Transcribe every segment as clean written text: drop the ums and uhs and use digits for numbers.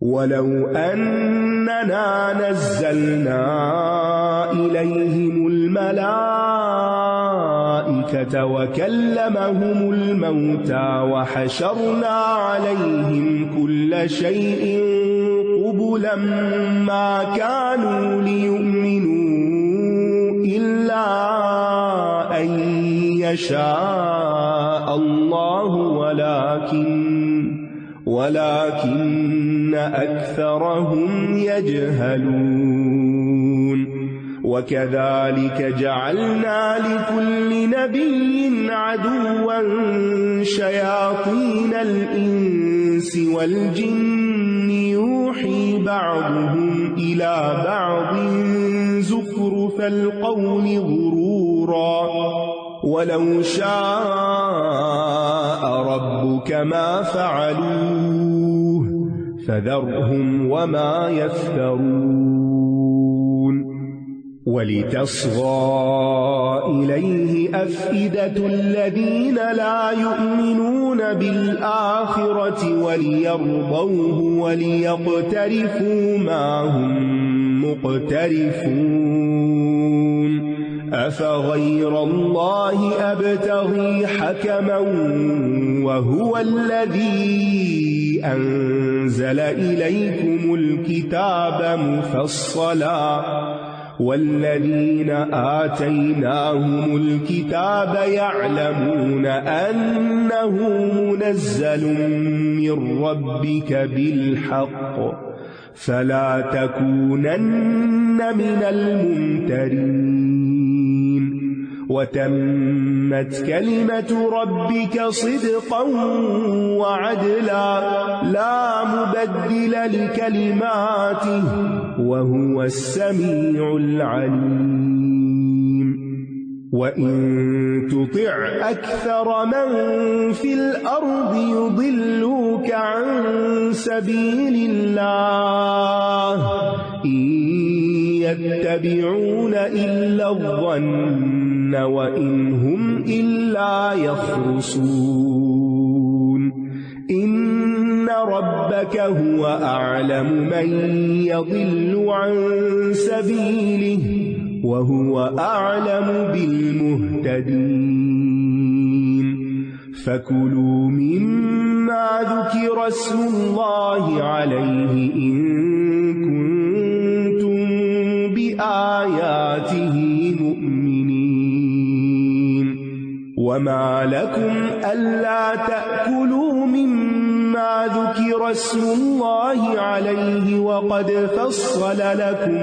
وَلَوْ أَنَّنَا نَزَّلْنَا إِلَيْهِمُ الْمَلَائِكَةَ وَكَلَّمَهُمُ الْمَوْتَى وَحَشَرْنَا عَلَيْهِمْ كُلَّ شَيْءٍ قُبُلًا مَا كَانُوا لِيُؤْمِنُوا إِلَّا أَن يَشَاءَ اللَّهُ ولكن أكثرهم يجهلون وكذلك جعلنا لكل نبي عدوا شياطين الإنس والجن يوحي بعضهم إلى بعض زخرف القول غرورا وَلَوْ شَاءَ رَبُّكَ مَا فَعَلُوهُ فَذَرْهُمْ وَمَا يَفْتَرُونَ وَلِتَصْغَى إِلَيْهِ أَفْئِدَةُ الَّذِينَ لَا يُؤْمِنُونَ بِالْآخِرَةِ وَلِيَرْضَوْهُ وَلِيَقْتَرِفُوا مَا هُمْ مُقْتَرِفُونَ أَفَغَيْرَ اللَّهِ أَبْتَغِي حَكَمًا وَهُوَ الَّذِي أَنزَلَ إِلَيْكُمُ الْكِتَابَ مُفَصَّلًا وَالَّذِينَ آتَيْنَاهُمُ الْكِتَابَ يَعْلَمُونَ أَنَّهُ مُنَزَّلٌ مِّن رَّبِّكَ بِالْحَقِّ فَلَا تَكُونَنَّ مِنَ الْمُمْتَرِينَ وَتَمَّتْ كَلِمَةُ رَبِّكَ صِدْقًا وَعَدْلًا لَا مُبَدِّلَ لِكَلِمَاتِهِ وَهُوَ السَّمِيعُ الْعَلِيمُ وَإِن تُطِعْ أَكْثَرَ مَن فِي الْأَرْضِ يُضِلُّوكَ عَن سَبِيلِ اللَّهِ إِن يَتَّبِعُونَ إِلَّا الظَّنَّ وَإِنْ هُمْ إِلَّا يَخْرُصُونَ إِنَّ رَبَّكَ هُوَ أَعْلَمُ مَن يَضِلُّ عَن سَبِيلِهِ وَهُوَ أَعْلَمُ بِالْمُهْتَدِينَ فَكُلُوا مِمَّا ذُكِرَ اسْمُ اللَّهِ عَلَيْهِ إِن كُنتُم بِآيَاتِهِ مُؤْمِنِينَ وَمَا لَكُمْ أَلَّا تَأْكُلُوا مِمَّا ذُكِرَ اسْمُ اللَّهِ عَلَيْهِ وَقَدْ فَصَّلَ لَكُم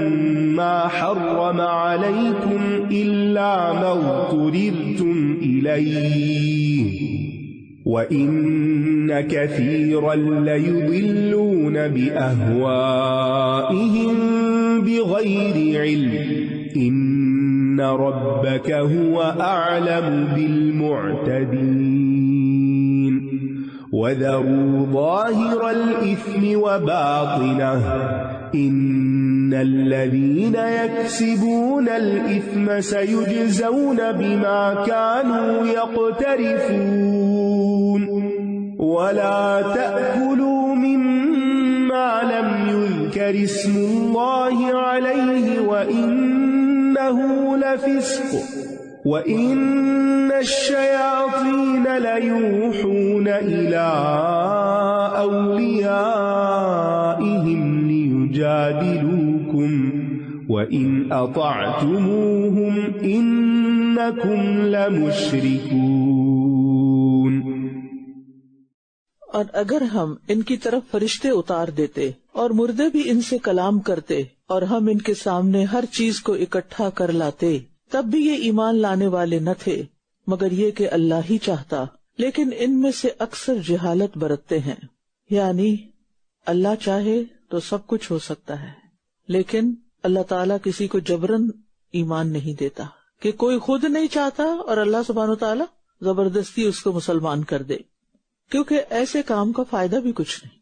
مَّا حَرَّمَ عَلَيْكُمْ إِلَّا مَا اضْطُرِرْتُمْ إِلَيْهِ وَإِنَّ كَثِيرًا لَّيُضِلُّونَ بِأَهْوَائِهِم بِغَيْرِ عِلْمٍ إِنَّ رَبَّكَ هُوَ أَعْلَمُ بِالْمُعْتَدِينَ وَذَرُوا ظَاهِرَ الْإِثْمِ وَبَاطِنَهُ إِنَّ الَّذِينَ يَكْسِبُونَ الْإِثْمَ سَيُجْزَوْنَ بِمَا كَانُوا يَقْتَرِفُونَ وَلَا تَأْكُلُوا مِمَّا لَمْ يُذْكَرِ اسْمُ اللَّهِ عَلَيْهِ وَإِنَّهُ لَفِسْقٌ وَإِنَّ الشَّيَاطِينَ لَيُوحُونَ إِلَىٰ أَوْلِيَائِهِمْ لِيُجَادِلُوكُمْ وَإِنْ أَطَعْتُمُوهُمْ إِنَّكُمْ لَمُشْرِكُونَ اور اگر ہم ان کی طرف فرشتے اتار دیتے اور مردے بھی ان سے کلام کرتے اور ہم ان کے سامنے ہر چیز کو اکٹھا کر لاتے تب بھی یہ ایمان لانے والے نہ تھے مگر یہ کہ اللہ ہی چاہتا، لیکن ان میں سے اکثر جہالت برتتے ہیں، یعنی اللہ چاہے تو سب کچھ ہو سکتا ہے، لیکن اللہ تعالیٰ کسی کو جبرن ایمان نہیں دیتا کہ کوئی خود نہیں چاہتا اور اللہ سبحانہ وتعالیٰ زبردستی اس کو مسلمان کر دے، کیونکہ ایسے کام کا فائدہ بھی کچھ نہیں۔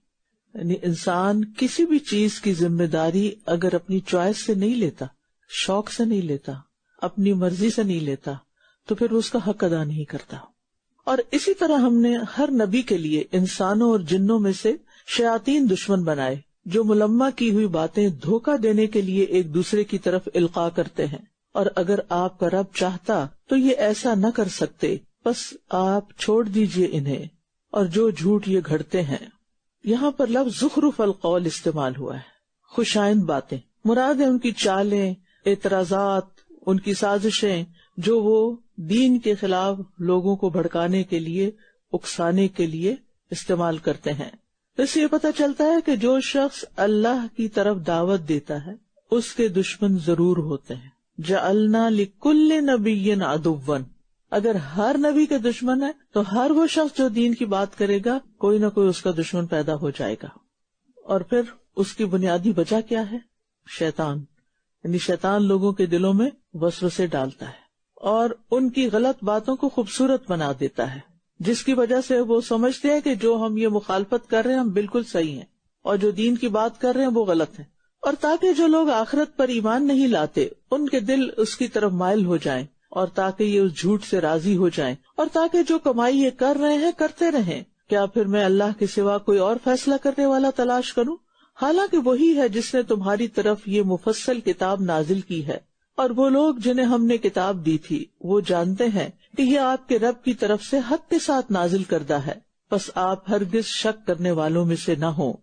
یعنی انسان کسی بھی چیز کی ذمہ داری اگر اپنی چوائس سے نہیں لیتا، شوق سے نہیں لیتا، اپنی مرضی سے نہیں لیتا، تو پھر اس کا حق ادا نہیں کرتا۔ اور اسی طرح ہم نے ہر نبی کے لیے انسانوں اور جنوں میں سے شیاطین دشمن بنائے جو ملمہ کی ہوئی باتیں دھوکہ دینے کے لیے ایک دوسرے کی طرف القاء کرتے ہیں، اور اگر آپ کا رب چاہتا تو یہ ایسا نہ کر سکتے، بس آپ چھوڑ دیجئے انہیں اور جو جھوٹ یہ گھڑتے ہیں۔ یہاں پر لفظ زخرف القول استعمال ہوا ہے، خوشائند باتیں مراد ہے، ان کی چالیں، اعتراضات، ان کی سازشیں جو وہ دین کے خلاف لوگوں کو بھڑکانے کے لیے، اکسانے کے لیے استعمال کرتے ہیں۔ اس سے یہ پتہ چلتا ہے کہ جو شخص اللہ کی طرف دعوت دیتا ہے اس کے دشمن ضرور ہوتے ہیں۔ جعلنا لکل نبی عدوا، اگر ہر نبی کے دشمن ہے تو ہر وہ شخص جو دین کی بات کرے گا کوئی نہ کوئی اس کا دشمن پیدا ہو جائے گا۔ اور پھر اس کی بنیادی وجہ کیا ہے؟ شیطان، یعنی شیطان لوگوں کے دلوں میں وسوسے ڈالتا ہے اور ان کی غلط باتوں کو خوبصورت بنا دیتا ہے، جس کی وجہ سے وہ سمجھتے ہیں کہ جو ہم یہ مخالفت کر رہے ہیں ہم بالکل صحیح ہیں اور جو دین کی بات کر رہے ہیں وہ غلط ہے۔ اور تاکہ جو لوگ آخرت پر ایمان نہیں لاتے ان کے دل اس کی طرف مائل ہو جائیں، اور تاکہ یہ اس جھوٹ سے راضی ہو جائیں، اور تاکہ جو کمائی یہ کر رہے ہیں کرتے رہیں، کیا پھر میں اللہ کے سوا کوئی اور فیصلہ کرنے والا تلاش کروں؟ حالانکہ وہی ہے جس نے تمہاری طرف یہ مفصل کتاب نازل کی ہے، اور وہ لوگ جنہیں ہم نے کتاب دی تھی وہ جانتے ہیں کہ یہ آپ کے رب کی طرف سے حق کے ساتھ نازل کردہ ہے، بس آپ ہرگز شک کرنے والوں میں سے نہ ہوں۔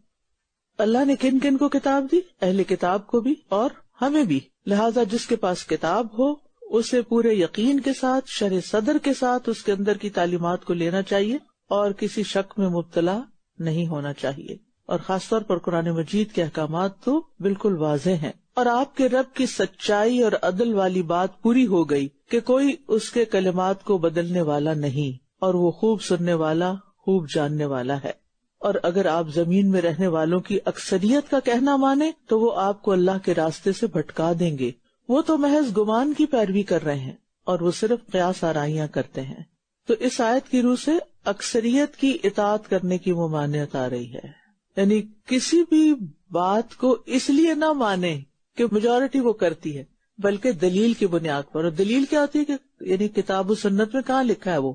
اللہ نے کن کن کو کتاب دی؟ اہل کتاب کو بھی اور ہمیں بھی، لہذا جس کے پاس کتاب ہو اسے پورے یقین کے ساتھ، شرح صدر کے ساتھ اس کے اندر کی تعلیمات کو لینا چاہیے اور کسی شک میں مبتلا نہیں ہونا چاہیے۔ اور خاص طور پر قرآن مجید کے احکامات تو بالکل واضح ہیں، اور آپ کے رب کی سچائی اور عدل والی بات پوری ہو گئی کہ کوئی اس کے کلمات کو بدلنے والا نہیں، اور وہ خوب سننے والا، خوب جاننے والا ہے۔ اور اگر آپ زمین میں رہنے والوں کی اکثریت کا کہنا مانیں تو وہ آپ کو اللہ کے راستے سے بھٹکا دیں گے، وہ تو محض گمان کی پیروی کر رہے ہیں اور وہ صرف قیاس آرائیاں کرتے ہیں۔ تو اس آیت کی روح سے اکثریت کی اطاعت کرنے کی ممانعت آ رہی ہے، یعنی کسی بھی بات کو اس لیے نہ مانے کہ میجورٹی وہ کرتی ہے، بلکہ دلیل کی بنیاد پر۔ اور دلیل کیا ہوتی ہے کہ یعنی کتاب و سنت میں کہاں لکھا ہے وہ؟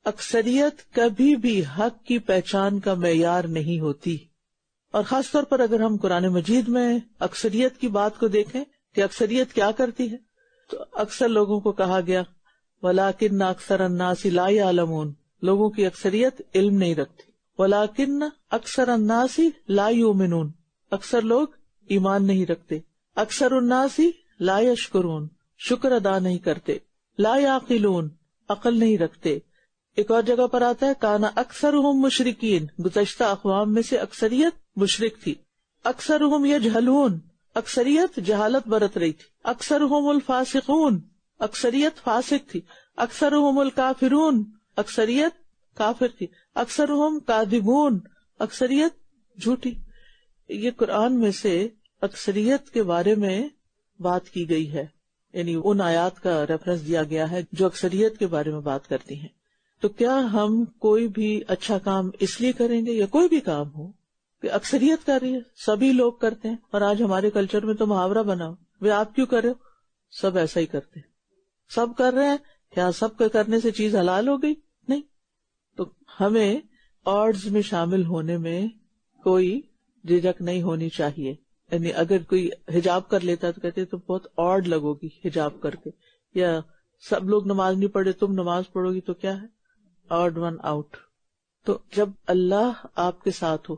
اکثریت کبھی بھی حق کی پہچان کا معیار نہیں ہوتی، اور خاص طور پر اگر ہم قرآن مجید میں اکثریت کی بات کو دیکھیں کہ اکثریت کیا کرتی ہے، تو اکثر لوگوں کو کہا گیا وَلَٰكِنَّ أَكْثَرَ النَّاسِ لَا يَعْلَمُونَ، لوگوں کی اکثریت علم نہیں رکھتی۔ وَلَٰكِنَّ أَكْثَرَ النَّاسِ لَا يُؤْمِنُونَ، اکثر لوگ ایمان نہیں رکھتے۔ اکثر الناس لا یشکرون، شکر ادا نہیں کرتے۔ لا یعقلون، عقل نہیں رکھتے۔ ایک اور جگہ پر آتا ہے کانا اکثرہم مشرکین، گزشتہ اقوام میں سے اکثریت مشرک تھی۔ اکثرہم یجہلون، اکثریت جہالت برت رہی تھی۔ اکثرہم الفاسقون، اکثریت فاسق تھی۔ اکثرہم الکافرون، اکثریت کافر تھی۔ اکثرہم کاذبون، اکثریت جھوٹی۔ یہ قرآن میں سے اکثریت کے بارے میں بات کی گئی ہے، یعنی ان آیات کا ریفرنس دیا گیا ہے جو اکثریت کے بارے میں بات کرتی ہیں۔ تو کیا ہم کوئی بھی اچھا کام اس لیے کریں گے، یا کوئی بھی کام ہو کہ اکثریت کر رہی ہے، سبھی لوگ کرتے ہیں؟ اور آج ہمارے کلچر میں تو محاورہ بنا وہ آپ کیوں کر رہے ہو، سب ایسا ہی کرتے ہیں، سب کر رہے ہیں، کیا سب کے کرنے سے چیز حلال ہو گئی؟ نہیں۔ تو ہمیں آڈز میں شامل ہونے میں کوئی جھجک نہیں ہونی چاہیے، یعنی اگر کوئی حجاب کر لیتا تو کہتے تو بہت آڈ لگو گی حجاب کر کے، یا سب لوگ نماز نہیں پڑھے تم نماز پڑھو گی تو کیا ہے، آڈ ون آؤٹ۔ تو جب اللہ آپ کے ساتھ ہو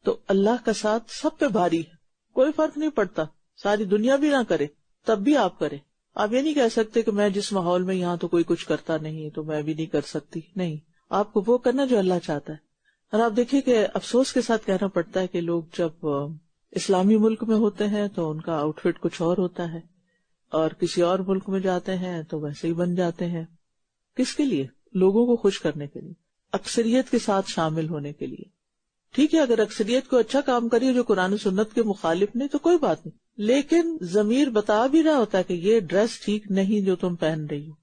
تو اللہ کا ساتھ سب پہ بھاری ہے، کوئی فرق نہیں پڑتا، ساری دنیا بھی نہ کرے تب بھی آپ کریں۔ آپ یہ نہیں کہہ سکتے کہ میں جس ماحول میں یہاں تو کوئی کچھ کرتا نہیں تو میں بھی نہیں کر سکتی، نہیں، آپ کو وہ کرنا جو اللہ چاہتا ہے۔ اور آپ دیکھیے کہ افسوس کے ساتھ کہنا پڑتا ہے کہ لوگ جب اسلامی ملک میں ہوتے ہیں تو ان کا آؤٹ فٹ کچھ اور ہوتا ہے، اور کسی اور ملک میں جاتے ہیں تو ویسے ہی بن جاتے ہیں۔ کس کے لیے؟ لوگوں کو خوش کرنے کے لیے، اکثریت کے ساتھ شامل ہونے کے لیے۔ ٹھیک ہے، اگر اکثریت کو اچھا کام کریے جو قرآن و سنت کے مخالف نہیں تو کوئی بات نہیں، لیکن ضمیر بتا بھی رہا ہوتا ہے کہ یہ ڈریس ٹھیک نہیں جو تم پہن رہی ہو،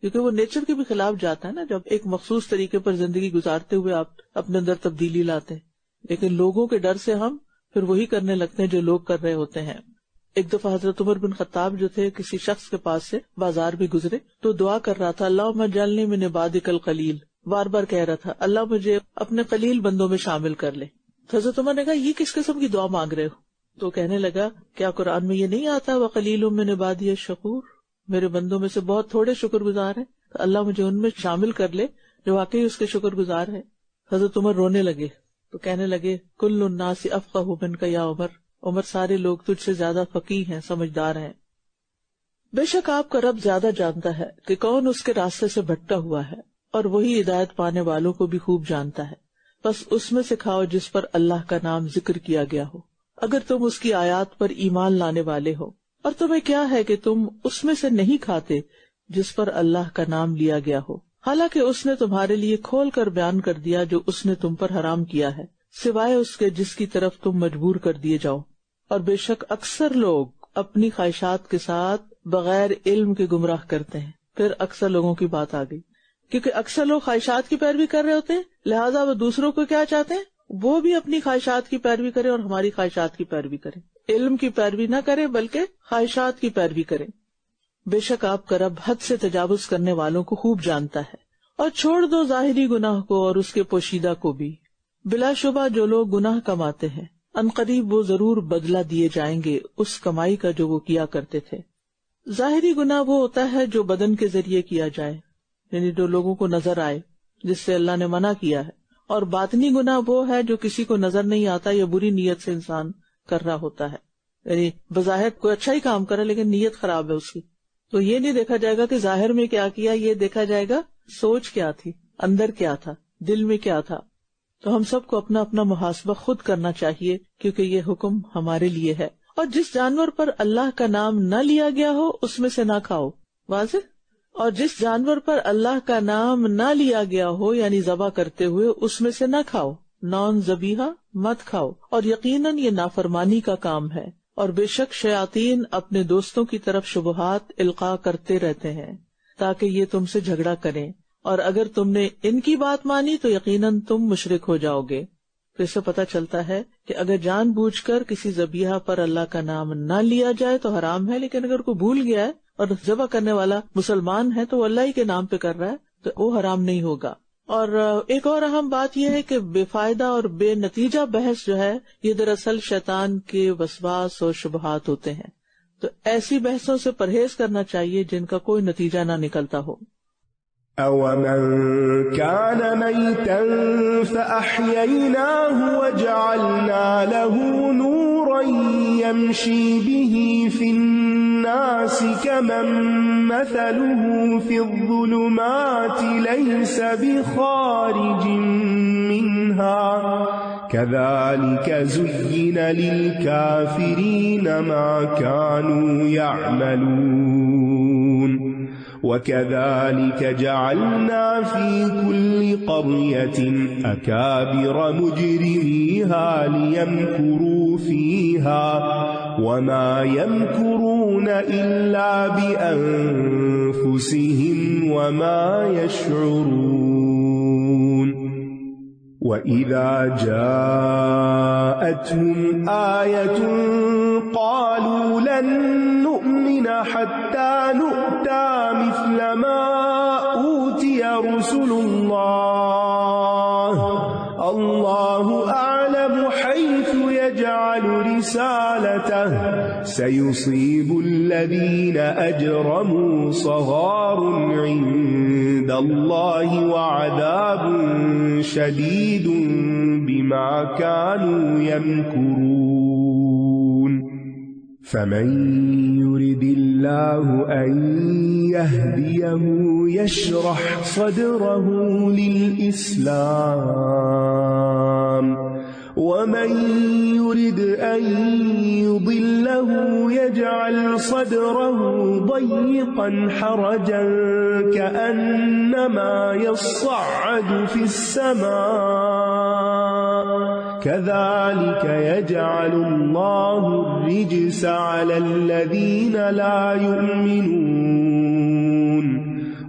کیونکہ وہ نیچر کے بھی خلاف جاتا ہے نا، جب ایک مخصوص طریقے پر زندگی گزارتے ہوئے آپ اپنے اندر تبدیلی لاتے ہیں، لیکن لوگوں کے ڈر سے ہم پھر وہی کرنے لگتے ہیں جو لوگ کر رہے ہوتے ہیں۔ ایک دفعہ حضرت عمر بن خطاب جو تھے کسی شخص کے پاس سے بازار بھی گزرے تو دعا کر رہا تھا، اللہم اجعلنی من عبادک القلیل، بار بار کہہ رہا تھا اللہ مجھے اپنے قلیل بندوں میں شامل کر لے۔ تو حضرت عمر نے کہا یہ کس قسم کی دعا مانگ رہے ہو؟ تو کہنے لگا کیا قرآن میں یہ نہیں آتا وَقَلِيلٌ مِّنْ عِبَادِيَ الشَّكُورُ، میرے بندوں میں سے بہت تھوڑے شکر گزار ہیں، تو اللہ مجھے ان میں شامل کر لے جو واقعی اس کے شکر گزار ہیں۔ حضرت عمر رونے لگے تو کہنے لگے کل الناس افقہ منک یا عمر، عمر سارے لوگ تجھ سے زیادہ فقیہ ہیں، سمجھدار ہیں۔ بے شک آپ کا رب زیادہ جانتا ہے کہ کون اس کے راستے سے بھٹکا ہوا ہے، اور وہی ہدایت پانے والوں کو بھی خوب جانتا ہے۔ بس اس میں سے کھاؤ جس پر اللہ کا نام ذکر کیا گیا ہو، اگر تم اس کی آیات پر ایمان لانے والے ہو، اور تمہیں کیا ہے کہ تم اس میں سے نہیں کھاتے جس پر اللہ کا نام لیا گیا ہو، حالانکہ اس نے تمہارے لیے کھول کر بیان کر دیا جو اس نے تم پر حرام کیا ہے، سوائے اس کے جس کی طرف تم مجبور کر دیے جاؤ۔ اور بے شک اکثر لوگ اپنی خواہشات کے ساتھ بغیر علم کے گمراہ کرتے ہیں۔ پھر اکثر لوگوں کی بات آ گئی، کیونکہ اکثر لوگ خواہشات کی پیروی کر رہے ہوتے ہیں، لہٰذا وہ دوسروں کو کیا چاہتے ہیں، وہ بھی اپنی خواہشات کی پیروی کریں اور ہماری خواہشات کی پیروی کریں، علم کی پیروی نہ کریں بلکہ خواہشات کی پیروی کریں۔ بے شک آپ کا رب حد سے تجاوز کرنے والوں کو خوب جانتا ہے۔ اور چھوڑ دو ظاہری گناہ کو اور اس کے پوشیدہ کو بھی، بلا شبہ جو لوگ گناہ کماتے ہیں عنقریب وہ ضرور بدلہ دیے جائیں گے اس کمائی کا جو وہ کیا کرتے تھے۔ ظاہری گناہ وہ ہوتا ہے جو بدن کے ذریعے کیا جائے، یعنی جو لوگوں کو نظر آئے، جس سے اللہ نے منع کیا ہے، اور باطنی گناہ وہ ہے جو کسی کو نظر نہیں آتا یا بری نیت سے انسان کر رہا ہوتا ہے، یعنی بظاہر کوئی اچھا ہی کام کرے لیکن نیت خراب ہے اس کی، تو یہ نہیں دیکھا جائے گا کہ ظاہر میں کیا کیا، یہ دیکھا جائے گا سوچ کیا تھی، اندر کیا تھا، دل میں کیا تھا۔ تو ہم سب کو اپنا اپنا محاسبہ خود کرنا چاہیے، کیونکہ یہ حکم ہمارے لیے ہے۔ اور جس جانور پر اللہ کا نام نہ لیا گیا ہو اس میں سے نہ کھاؤ، واضح۔ اور جس جانور پر اللہ کا نام نہ لیا گیا ہو یعنی ذبح کرتے ہوئے اس میں سے نہ کھاؤ، نان ذبیحہ مت کھاؤ، اور یقیناً یہ نافرمانی کا کام ہے۔ اور بے شک شیاطین اپنے دوستوں کی طرف شبہات القاء کرتے رہتے ہیں تاکہ یہ تم سے جھگڑا کریں، اور اگر تم نے ان کی بات مانی تو یقیناً تم مشرک ہو جاؤ گے۔ تو اس سے پتہ چلتا ہے کہ اگر جان بوجھ کر کسی ذبیحہ پر اللہ کا نام نہ لیا جائے تو حرام ہے، لیکن اگر کوئی بھول گیا ہے اور ذبح کرنے والا مسلمان ہے تو وہ اللہ ہی کے نام پہ کر رہا ہے تو وہ حرام نہیں ہوگا۔ اور ایک اور اہم بات یہ ہے کہ بے فائدہ اور بے نتیجہ بحث جو ہے یہ دراصل شیطان کے وسواس اور شبہات ہوتے ہیں، تو ایسی بحثوں سے پرہیز کرنا چاہیے جن کا کوئی نتیجہ نہ نکلتا ہو۔ أَوَمَنْ كَانَ مَيْتًا فَأَحْيَيْنَاهُ وَجَعَلْنَا لَهُ نُورًا يَمْشِي بِهِ فِي النَّاسِ كَمَنْ مَثَلُهُ فِي الظُّلُمَاتِ لَيْسَ بِخَارِجٍ مِّنْهَا كَذَلِكَ زُيِّنَ لِلْكَافِرِينَ مَا كَانُوا يَعْمَلُونَ وَكَذَلِكَ جَعَلْنَا فِي كُلِّ قَرْيَةٍ أَكَابِرَ مُجْرِمِيهَا لِيَمْكُرُوا فِيهَا وَمَا يَمْكُرُونَ إِلَّا بِأَنفُسِهِمْ وَمَا يَشْعُرُونَ وَإِذَا جَاءَتْهُمْ آيَةٌ قَالُوا لَن نُّؤْمِنَ حَتَّى نُؤْتَىٰ مِثْلَ مَا أُوتِيَ رُسُلُ اللَّهُ أَعْلَمُ حَيْثُ يَجْعَلُ رِسَالَتَهُ سَيُصِيبُ الَّذِينَ أَجْرَمُوا صَغَارٌ عِندَ اللَّهِ وَعَذَابٌ شَدِيدٌ بِمَا كَانُوا يَمْكُرُونَ فَمَن يُرِدِ اللَّهُ أَن يَهْدِيَهُ يَشْرَحْ صَدْرَهُ لِلْإِسْلَامِ وَمَن يُرِدْ أَن يُضِلَّهُ يَجْعَلْ صَدْرَهُ ضَيِّقًا حَرَجًا كَأَنَّمَا يَصَّعَّدُ فِي السَّمَاءِ كَذَلِكَ يَجْعَلُ اللَّهُ الرِّجْسَ عَلَى الَّذِينَ لَا يُؤْمِنُونَ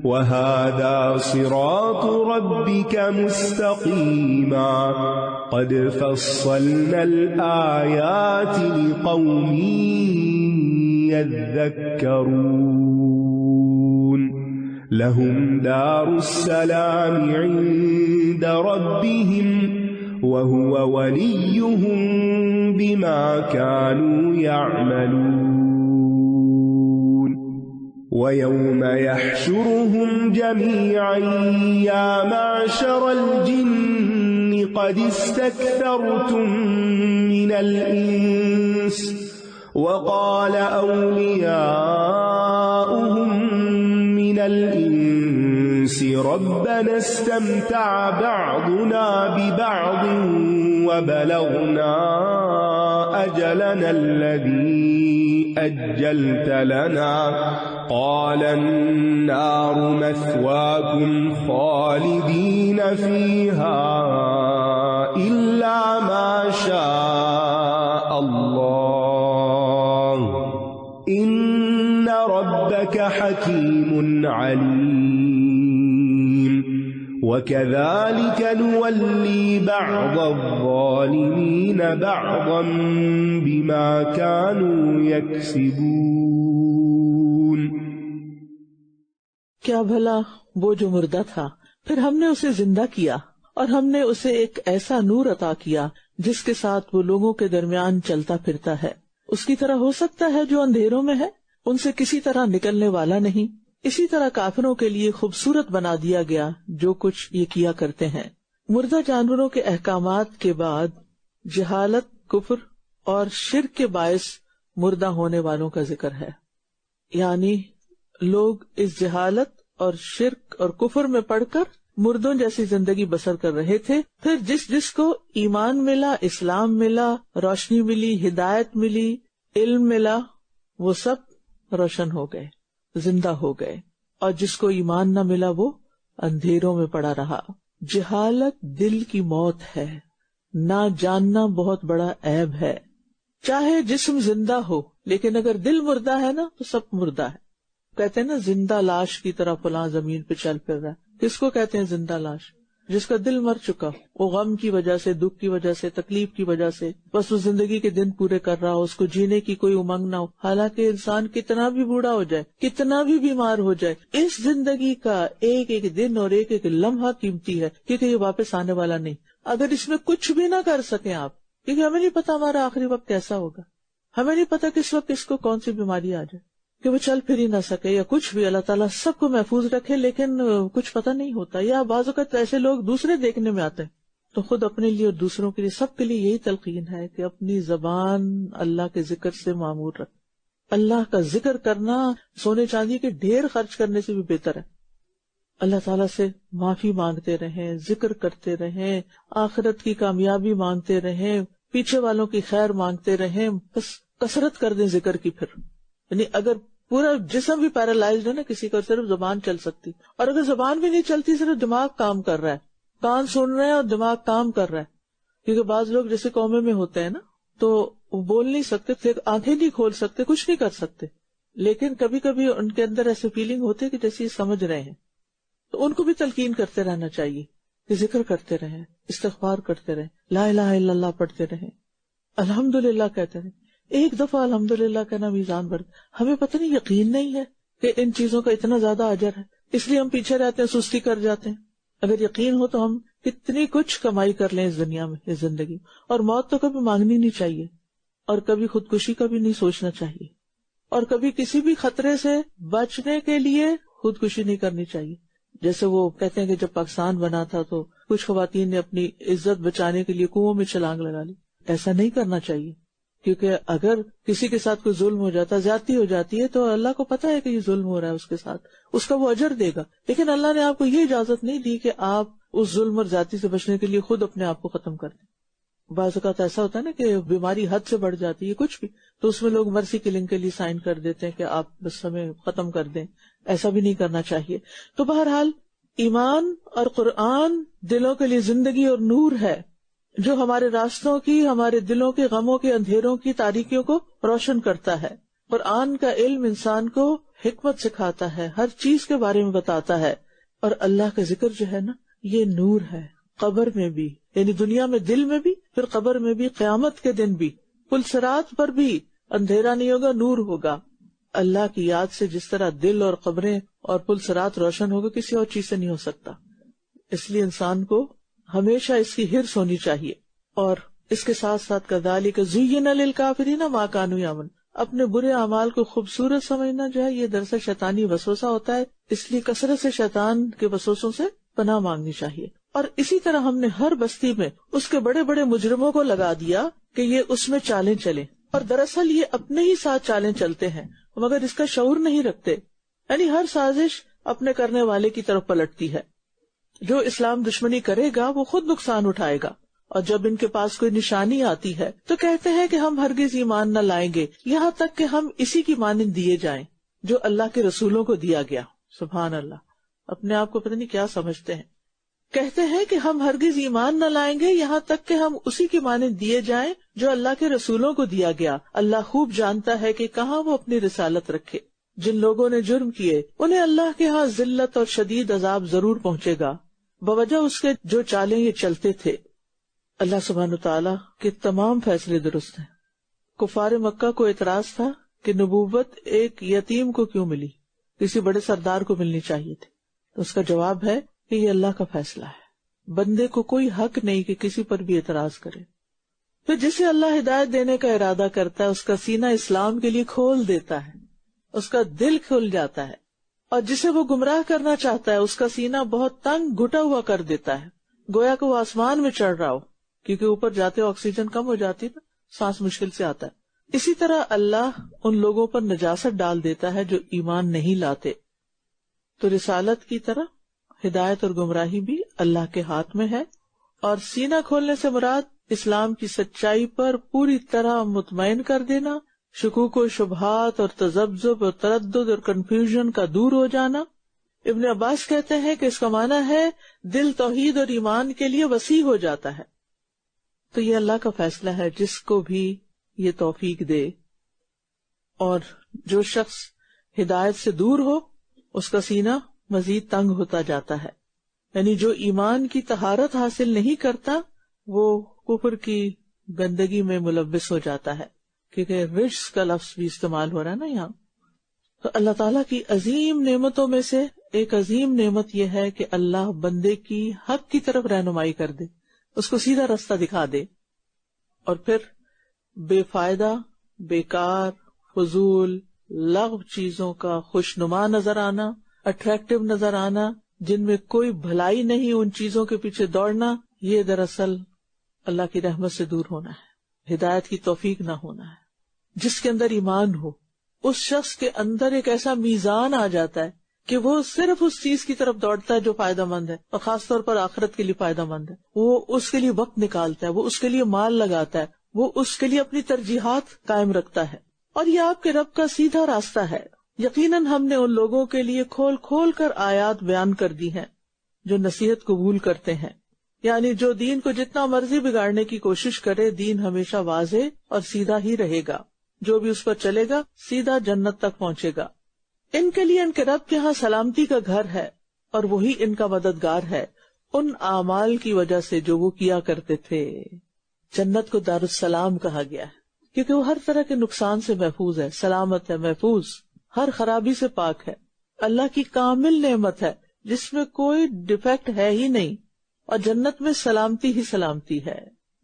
وَهَذَا صِرَاطُ رَبِّكَ مُسْتَقِيمًا قَدْ فَصَّلْنَا الْآيَاتِ لِقَوْمٍ يَذَّكَّرُونَ لَهُمْ دَارُ السَّلَامِ عِندَ رَبِّهِمْ وهو وليهم بما كانوا يعملون ويوم يحشرهم جميعا يا معشر الجن قد استكثرتم من الإنس وقال أولياؤهم من الإنس ربنا استمتع بعضنا ببعض وبلغنا أجلنا الذي أجلت لنا قال النار مثواكم خالدين فيها إلا ما شاء الله إن ربك حكيم عليم وكذلك نولي بعض الظالمين بعضا بما كانوا يكسبون. کیا بھلا وہ جو مردہ تھا پھر ہم نے اسے زندہ کیا اور ہم نے اسے ایک ایسا نور عطا کیا جس کے ساتھ وہ لوگوں کے درمیان چلتا پھرتا ہے. اس کی طرح ہو سکتا ہے جو اندھیروں میں ہے، ان سے کسی طرح نکلنے والا نہیں. اسی طرح کافروں کے لیے خوبصورت بنا دیا گیا جو کچھ یہ کیا کرتے ہیں. مردہ جانوروں کے احکامات کے بعد جہالت، کفر اور شرک کے باعث مردہ ہونے والوں کا ذکر ہے. یعنی لوگ اس جہالت اور شرک اور کفر میں پڑھ کر مردوں جیسی زندگی بسر کر رہے تھے. پھر جس کو ایمان ملا، اسلام ملا، روشنی ملی، ہدایت ملی، علم ملا، وہ سب روشن ہو گئے، زندہ ہو گئے. اور جس کو ایمان نہ ملا وہ اندھیروں میں پڑا رہا. جہالت دل کی موت ہے، نہ جاننا بہت بڑا عیب ہے. چاہے جسم زندہ ہو لیکن اگر دل مردہ ہے نا تو سب مردہ ہے. کہتے ہیں نا زندہ لاش کی طرح فلاں زمین پہ چل پھر رہا ہے. کس کو کہتے ہیں زندہ لاش؟ جس کا دل مر چکا، وہ غم کی وجہ سے، دکھ کی وجہ سے، تکلیف کی وجہ سے بس وہ زندگی کے دن پورے کر رہا ہو، اس کو جینے کی کوئی امنگ نہ ہو. حالانکہ انسان کتنا بھی بوڑھا ہو جائے، کتنا بھی بیمار ہو جائے، اس زندگی کا ایک ایک دن اور ایک ایک لمحہ قیمتی ہے، کیونکہ یہ واپس آنے والا نہیں. اگر اس میں کچھ بھی نہ کر سکیں آپ، کیونکہ ہمیں نہیں پتا ہمارا آخری وقت کیسا ہوگا، ہمیں نہیں پتا کس وقت اس کو کون سی بیماری آ جائے کہ وہ چل پھر ہی نہ سکے یا کچھ بھی. اللہ تعالیٰ سب کو محفوظ رکھے، لیکن کچھ پتہ نہیں ہوتا. یا بعض اوقات ایسے لوگ دوسرے دیکھنے میں آتے ہیں تو خود اپنے لیے اور دوسروں کے لیے، سب کے لیے یہی تلقین ہے کہ اپنی زبان اللہ کے ذکر سے معمور رکھ. اللہ کا ذکر کرنا سونے چاندی کے ڈھیر خرچ کرنے سے بھی بہتر ہے. اللہ تعالیٰ سے معافی مانگتے رہیں، ذکر کرتے رہیں، آخرت کی کامیابی مانگتے رہیں، پیچھے والوں کی خیر مانگتے رہیں. بس کثرت کر دیں ذکر کی. پھر یعنی اگر پورا جسم بھی پیرالائزڈ ہے نا کسی کا، صرف زبان چل سکتی، اور اگر زبان بھی نہیں چلتی، صرف دماغ کام کر رہا ہے، کان سن رہے ہیں اور دماغ کام کر رہا ہے. کیونکہ بعض لوگ جیسے قومے میں ہوتے ہیں نا تو وہ بول نہیں سکتے، آنکھیں نہیں کھول سکتے، کچھ نہیں کر سکتے، لیکن کبھی کبھی ان کے اندر ایسے فیلنگ ہوتی ہے کہ جیسے یہ سمجھ رہے ہیں. تو ان کو بھی تلقین کرتے رہنا چاہیے کہ ذکر کرتے رہیں، استغفار کرتے رہیں، لا الہ الا اللہ پڑھتے رہیں، الحمدللہ کہتے رہیں. ایک دفعہ الحمدللہ کہنا میزان بڑھ. ہمیں پتہ نہیں، یقین نہیں ہے کہ ان چیزوں کا اتنا زیادہ اجر ہے، اس لیے ہم پیچھے رہتے ہیں، سستی کر جاتے ہیں. اگر یقین ہو تو ہم کتنی کچھ کمائی کر لیں اس دنیا میں، اس زندگی. اور موت تو کبھی مانگنی نہیں چاہیے، اور کبھی خودکشی کا بھی نہیں سوچنا چاہیے، اور کبھی کسی بھی خطرے سے بچنے کے لیے خودکشی نہیں کرنی چاہیے. جیسے وہ کہتے ہیں کہ جب پاکستان بنا تھا تو کچھ خواتین نے اپنی عزت بچانے کے لیے کنووں میں چھلانگ لگا لی. ایسا نہیں کرنا چاہیے، کیونکہ اگر کسی کے ساتھ کوئی ظلم ہو جاتا، زیادتی ہو جاتی ہے، تو اللہ کو پتا ہے کہ یہ ظلم ہو رہا ہے اس کے ساتھ، اس کا وہ اجر دے گا. لیکن اللہ نے آپ کو یہ اجازت نہیں دی کہ آپ اس ظلم اور زیادتی سے بچنے کے لیے خود اپنے آپ کو ختم کر دیں. بعض اوقات ایسا ہوتا ہے نا کہ بیماری حد سے بڑھ جاتی ہے کچھ بھی، تو اس میں لوگ مرسی کلنگ کے لیے سائن کر دیتے ہیں کہ آپ بس ہمیں ختم کر دیں. ایسا بھی نہیں کرنا چاہیے. تو بہرحال ایمان اور قرآن دلوں کے لیے زندگی اور نور ہے، جو ہمارے راستوں کی، ہمارے دلوں کے غموں کے اندھیروں کی تاریکیوں کو روشن کرتا ہے. قرآن کا علم انسان کو حکمت سکھاتا ہے، ہر چیز کے بارے میں بتاتا ہے. اور اللہ کا ذکر جو ہے نا، یہ نور ہے. قبر میں بھی، یعنی دنیا میں دل میں بھی، پھر قبر میں بھی، قیامت کے دن بھی، پل صراط پر بھی اندھیرا نہیں ہوگا، نور ہوگا. اللہ کی یاد سے جس طرح دل اور قبریں اور پل صراط روشن ہوگا، کسی اور چیز سے نہیں ہو سکتا. اس لیے انسان کو ہمیشہ اس کی ہرس ہونی چاہیے. اور اس کے ساتھ ساتھ کذالک زین للکافرین ما کانوا یعملون، اپنے برے اعمال کو خوبصورت سمجھنا جو ہے یہ دراصل شیطانی وسوسہ ہوتا ہے، اس لیے کثرت سے شیطان کے وسوسوں سے پناہ مانگنی چاہیے. اور اسی طرح ہم نے ہر بستی میں اس کے بڑے بڑے مجرموں کو لگا دیا کہ یہ اس میں چالیں چلیں، اور دراصل یہ اپنے ہی ساتھ چالیں چلتے ہیں مگر اس کا شعور نہیں رکھتے. یعنی ہر سازش اپنے کرنے والے کی طرف پلٹتی ہے. جو اسلام دشمنی کرے گا وہ خود نقصان اٹھائے گا، اور جب ان کے پاس کوئی نشانی آتی ہے تو کہتے ہیں کہ ہم ہرگز ایمان نہ لائیں گے یہاں تک کہ ہم اسی کی مانند دیے جائیں جو اللہ کے رسولوں کو دیا گیا. سبحان اللہ، اپنے آپ کو پتہ نہیں کیا سمجھتے ہیں. کہتے ہیں کہ ہم ہرگز ایمان نہ لائیں گے یہاں تک کہ ہم اسی کی مانند دیے جائیں جو اللہ کے رسولوں کو دیا گیا. اللہ خوب جانتا ہے کہ کہاں وہ اپنی رسالت رکھے. جن لوگوں نے جرم کیے انہیں اللہ کے ہاں ذلت اور شدید عذاب ضرور پہنچے گا بوجہ اس کے جو چالیں یہ چلتے تھے. اللہ سبحانہ وتعالیٰ کے تمام فیصلے درست ہیں. کفار مکہ کو اعتراض تھا کہ نبوت ایک یتیم کو کیوں ملی، کسی بڑے سردار کو ملنی چاہیے تھی. تو اس کا جواب ہے کہ یہ اللہ کا فیصلہ ہے، بندے کو کوئی حق نہیں کہ کسی پر بھی اعتراض کرے. پھر جسے اللہ ہدایت دینے کا ارادہ کرتا ہے اس کا سینہ اسلام کے لیے کھول دیتا ہے، اس کا دل کھل جاتا ہے. اور جسے وہ گمراہ کرنا چاہتا ہے اس کا سینہ بہت تنگ گھٹا ہوا کر دیتا ہے، گویا کہ وہ آسمان میں چڑھ رہا ہو، کیونکہ اوپر جاتے آکسیجن کم ہو جاتی ہے، سانس مشکل سے آتا ہے. اسی طرح اللہ ان لوگوں پر نجاست ڈال دیتا ہے جو ایمان نہیں لاتے. تو رسالت کی طرح ہدایت اور گمراہی بھی اللہ کے ہاتھ میں ہے، اور سینہ کھولنے سے مراد اسلام کی سچائی پر پوری طرح مطمئن کر دینا، شکوک و شبہات اور تذبذب اور تردد اور کنفیوژن کا دور ہو جانا. ابن عباس کہتے ہیں کہ اس کا معنی ہے دل توحید اور ایمان کے لیے وسیع ہو جاتا ہے. تو یہ اللہ کا فیصلہ ہے جس کو بھی یہ توفیق دے. اور جو شخص ہدایت سے دور ہو اس کا سینہ مزید تنگ ہوتا جاتا ہے. یعنی جو ایمان کی طہارت حاصل نہیں کرتا وہ کفر کی گندگی میں ملوث ہو جاتا ہے، کیونکہ رجس کا لفظ بھی استعمال ہو رہا ہے نا یہاں. تو اللہ تعالیٰ کی عظیم نعمتوں میں سے ایک عظیم نعمت یہ ہے کہ اللہ بندے کی حق کی طرف رہنمائی کر دے، اس کو سیدھا راستہ دکھا دے. اور پھر بے فائدہ، بیکار، فضول، لغو چیزوں کا خوشنما نظر آنا، اٹریکٹیو نظر آنا، جن میں کوئی بھلائی نہیں، ان چیزوں کے پیچھے دوڑنا، یہ دراصل اللہ کی رحمت سے دور ہونا ہے، ہدایت کی توفیق نہ ہونا ہے. جس کے اندر ایمان ہو اس شخص کے اندر ایک ایسا میزان آ جاتا ہے کہ وہ صرف اس چیز کی طرف دوڑتا ہے جو فائدہ مند ہے، اور خاص طور پر آخرت کے لیے فائدہ مند ہے. وہ اس کے لیے وقت نکالتا ہے، وہ اس کے لیے مال لگاتا ہے، وہ اس کے لیے اپنی ترجیحات قائم رکھتا ہے. اور یہ آپ کے رب کا سیدھا راستہ ہے. یقیناً ہم نے ان لوگوں کے لیے کھول کھول کر آیات بیان کر دی ہیں جو نصیحت قبول کرتے ہیں. یعنی جو دین کو جتنا مرضی بگاڑنے کی کوشش کرے، دین ہمیشہ واضح اور سیدھا ہی رہے گا. جو بھی اس پر چلے گا سیدھا جنت تک پہنچے گا. ان کے لیے ان کے رب کے ہاں سلامتی کا گھر ہے، اور وہی ان کا مددگار ہے ان اعمال کی وجہ سے جو وہ کیا کرتے تھے. جنت کو دارالسلام کہا گیا ہے کیونکہ وہ ہر طرح کے نقصان سے محفوظ ہے، سلامت ہے، محفوظ، ہر خرابی سے پاک ہے. اللہ کی کامل نعمت ہے جس میں کوئی ڈیفیکٹ ہے ہی نہیں، اور جنت میں سلامتی ہی سلامتی ہے.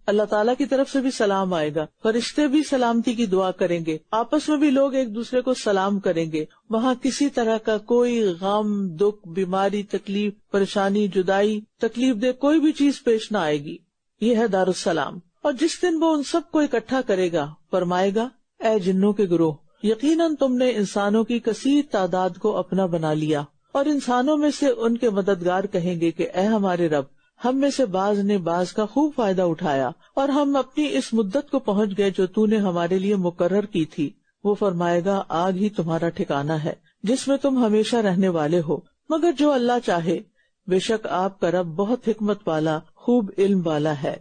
اللہ تعالیٰ کی طرف سے بھی سلام آئے گا، فرشتے بھی سلامتی کی دعا کریں گے، آپس میں بھی لوگ ایک دوسرے کو سلام کریں گے. وہاں کسی طرح کا کوئی غم، دکھ، بیماری، تکلیف، پریشانی، جدائی، تکلیف دہ کوئی بھی چیز پیش نہ آئے گی. یہ ہے دارالسلام. اور جس دن وہ ان سب کو اکٹھا کرے گا فرمائے گا، اے جنوں کے گروہ، یقیناً تم نے انسانوں کی کثیر تعداد کو اپنا بنا لیا، اور انسانوں میں سے ان کے مددگار کہیں گے کہ اے ہمارے رب، ہم میں سے بعض نے بعض کا خوب فائدہ اٹھایا، اور ہم اپنی اس مدت کو پہنچ گئے جو تو نے ہمارے لیے مقرر کی تھی. وہ فرمائے گا، آگ ہی تمہارا ٹھکانہ ہے جس میں تم ہمیشہ رہنے والے ہو، مگر جو اللہ چاہے. بے شک آپ کا رب بہت حکمت والا، خوب علم والا ہے.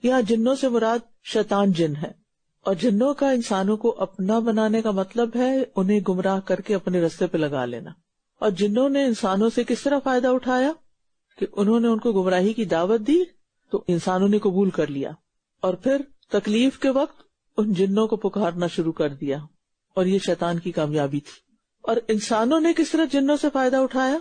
یہاں جنوں سے مراد شیطان جن ہے، اور جنوں کا انسانوں کو اپنا بنانے کا مطلب ہے انہیں گمراہ کر کے اپنے رستے پہ لگا لینا. اور جنوں نے انسانوں سے کس طرح فائدہ اٹھایا کہ انہوں نے ان کو گمراہی کی دعوت دی تو انسانوں نے قبول کر لیا، اور پھر تکلیف کے وقت ان جنوں کو پکارنا شروع کر دیا، اور یہ شیطان کی کامیابی تھی. اور انسانوں نے کس طرح جنوں سے فائدہ اٹھایا،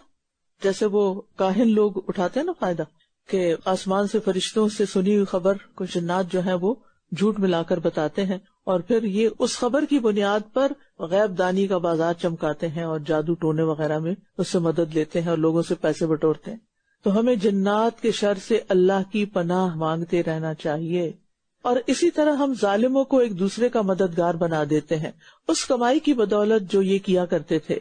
جیسے وہ کاہن لوگ اٹھاتے ہیں نا فائدہ، کہ آسمان سے فرشتوں سے سنی ہوئی خبر کو جنات جو ہیں وہ جھوٹ ملا کر بتاتے ہیں، اور پھر یہ اس خبر کی بنیاد پر غیب دانی کا بازار چمکاتے ہیں اور جادو ٹونے وغیرہ میں اس سے مدد لیتے ہیں اور لوگوں سے پیسے بٹورتے ہیں۔ تو ہمیں جنات کے شر سے اللہ کی پناہ مانگتے رہنا چاہیے، اور اسی طرح ہم ظالموں کو ایک دوسرے کا مددگار بنا دیتے ہیں اس کمائی کی بدولت جو یہ کیا کرتے تھے۔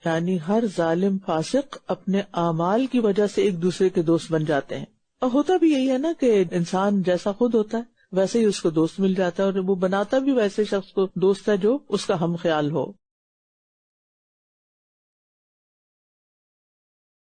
یعنی ہر ظالم فاسق اپنے اعمال کی وجہ سے ایک دوسرے کے دوست بن جاتے ہیں، اور ہوتا بھی یہی ہے نا کہ انسان جیسا خود ہوتا ہے ویسے ہی اس کو دوست مل جاتا ہے، اور وہ بناتا بھی ویسے شخص کو دوست ہے جو اس کا ہم خیال ہو۔